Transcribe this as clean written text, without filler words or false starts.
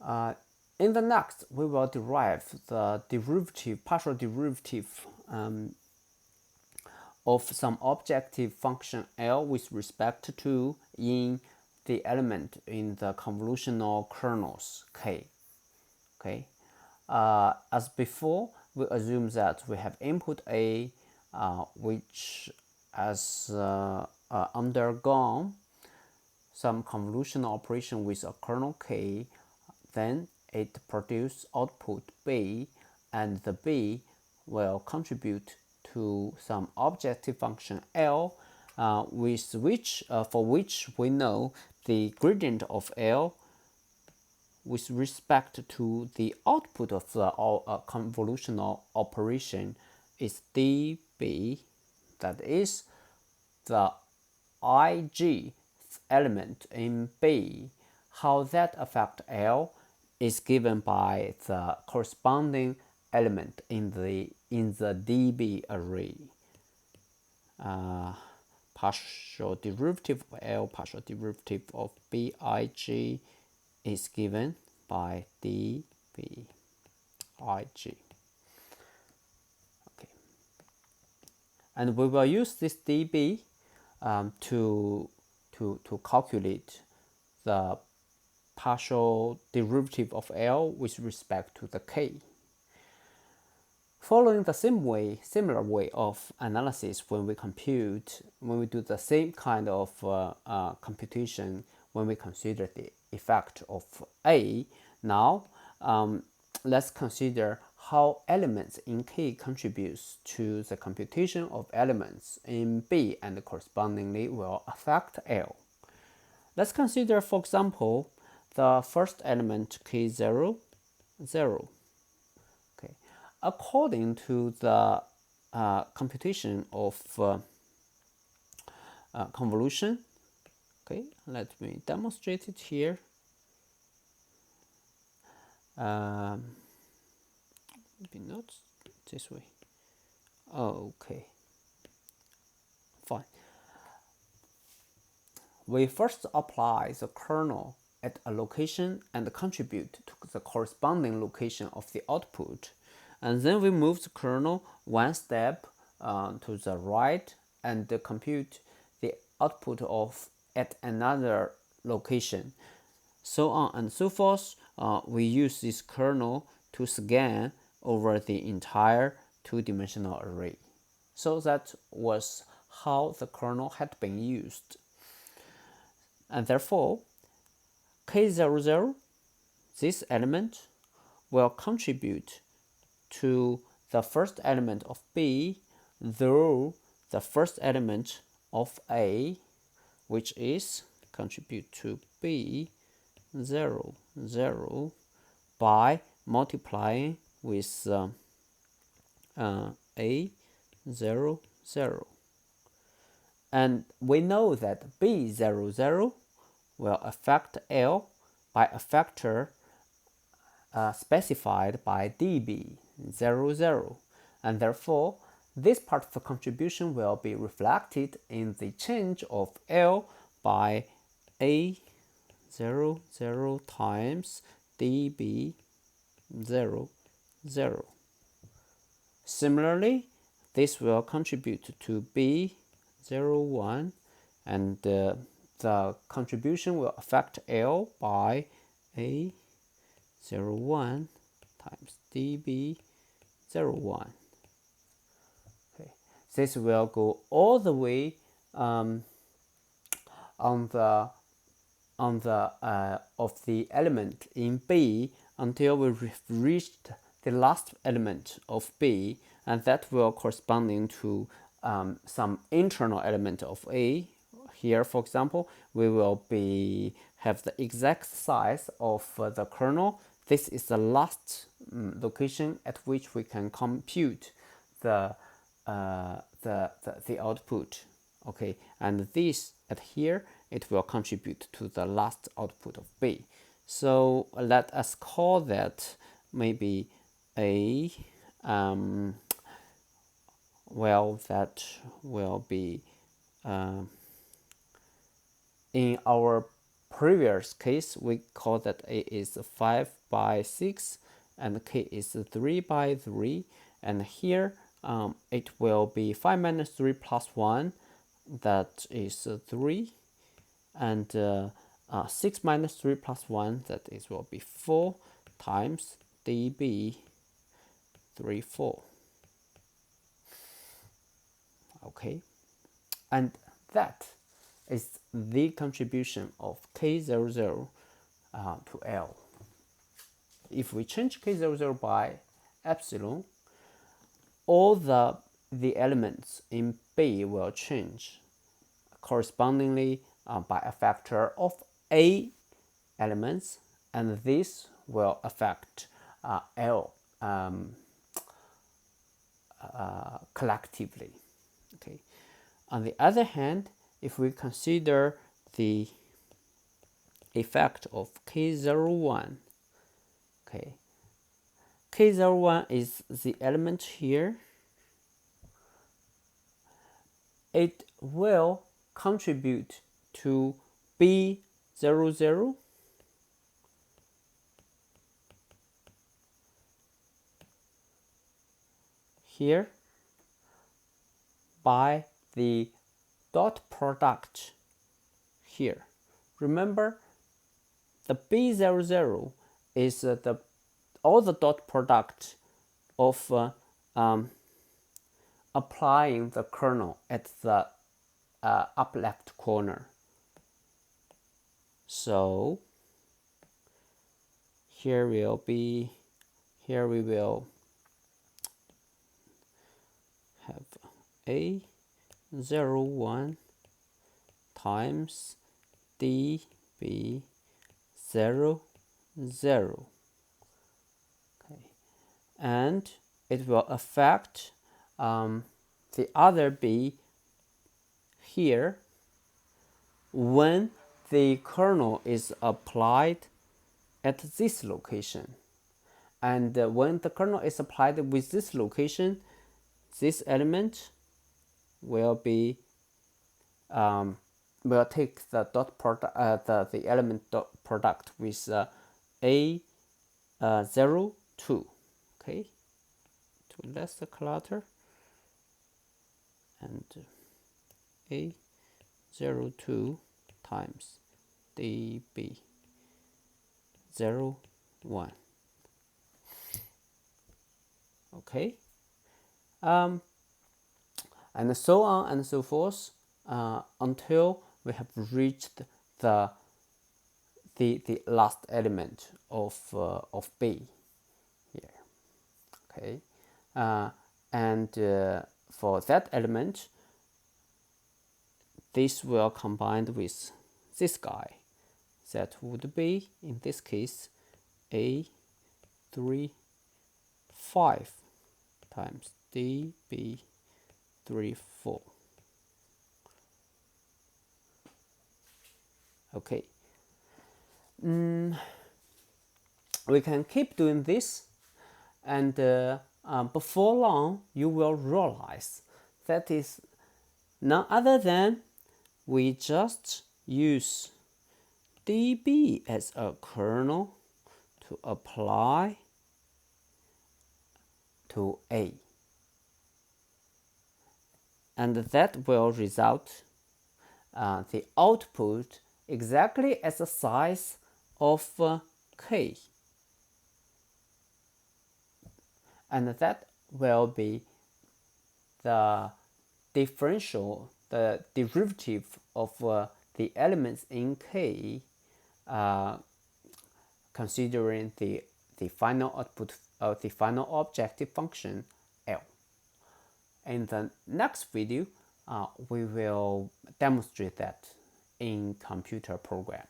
In the next, we will derive the partial derivative of some objective function L with respect to in the element in the convolutional kernels K. Okay, as before, we assume that we have input A, which has undergone some convolutional operation with a kernel K, then it produces output B, and the B will contribute to some objective function L, for which we know the gradient of L with respect to the output of the convolutional operation is dB, that is the ig element in B. How that affects L is given by the corresponding element in the dB array. Partial derivative of L, partial derivative of Big is given by dBig. Okay, and we will use this dB to calculate the partial derivative of L with respect to the K. Following the similar way of analysis when we do the same kind of computation when we consider the effect of A. Now, let's consider how elements in K contributes to the computation of elements in B and correspondingly will affect L. Let's consider, for example, the first element K0, 0. Okay. According to the computation of convolution, okay, let me demonstrate it here. Maybe not this way. Oh, okay, fine. We first apply the kernel at a location and contribute to the corresponding location of the output, and then we move the kernel one step to the right and compute the output of at another location, so on and so forth. We use this kernel to scan over the entire two-dimensional array. So that was how the kernel had been used. And therefore, K00, this element, will contribute to the first element of B, though the first element of A, which is contribute to B 0, 0 by multiplying with A 0, 0. And we know that B 0, 0 will affect L by a factor specified by dB 0, 0. And therefore, this part of the contribution will be reflected in the change of L by A 0, 0 times dB 0, 0. Similarly, this will contribute to B 0, 1, and the contribution will affect L by A 0, 1 times dB 0, 1. Okay. This will go all the way on the of the element in B until we reached the last element of B, and that will corresponding to some internal element of A. Here, for example, we will have the exact size of the kernel. This is the last location at which we can compute the output. Okay, and this at here, it will contribute to the last output of B. So let us call that maybe A. Well, that will be in our previous case, we call that A is 5 by 6 and K is 3 by 3. And here it will be 5 minus 3 plus 1, that is 3. And 6 minus 3 plus 1, that is will be 4 times dB 3, 4. Okay, and that is the contribution of K00 to L. If we change K00 by epsilon, all the elements in B will change correspondingly by a factor of A elements, and this will affect L collectively. Okay. On the other hand, if we consider the effect of K01, okay, K01 is the element here. It will contribute to B00 here by the dot product here. Remember, the B00 is all the dot product of applying the kernel at the up left corner. So here we will have A01 times dB00. Okay, and it will affect the other B here when the kernel is applied at this location. And when the kernel is applied with this location, this element will be will take the dot product the element dot product with A02. Okay, to less the clutter, and A02 times dB01. Okay, and so on and so forth until we have reached the last element of B here. Okay, and for that element, this will combine with this guy. That would be, in this case, A35 times dB34. Okay. We can keep doing this, and before long you will realize that is none other than we just use dB as a kernel to apply to A, and that will result the output exactly as the size of K, and that will be the differential, the derivative of the elements in K, considering the final output of the final objective function L. In the next video, we will demonstrate that in computer program.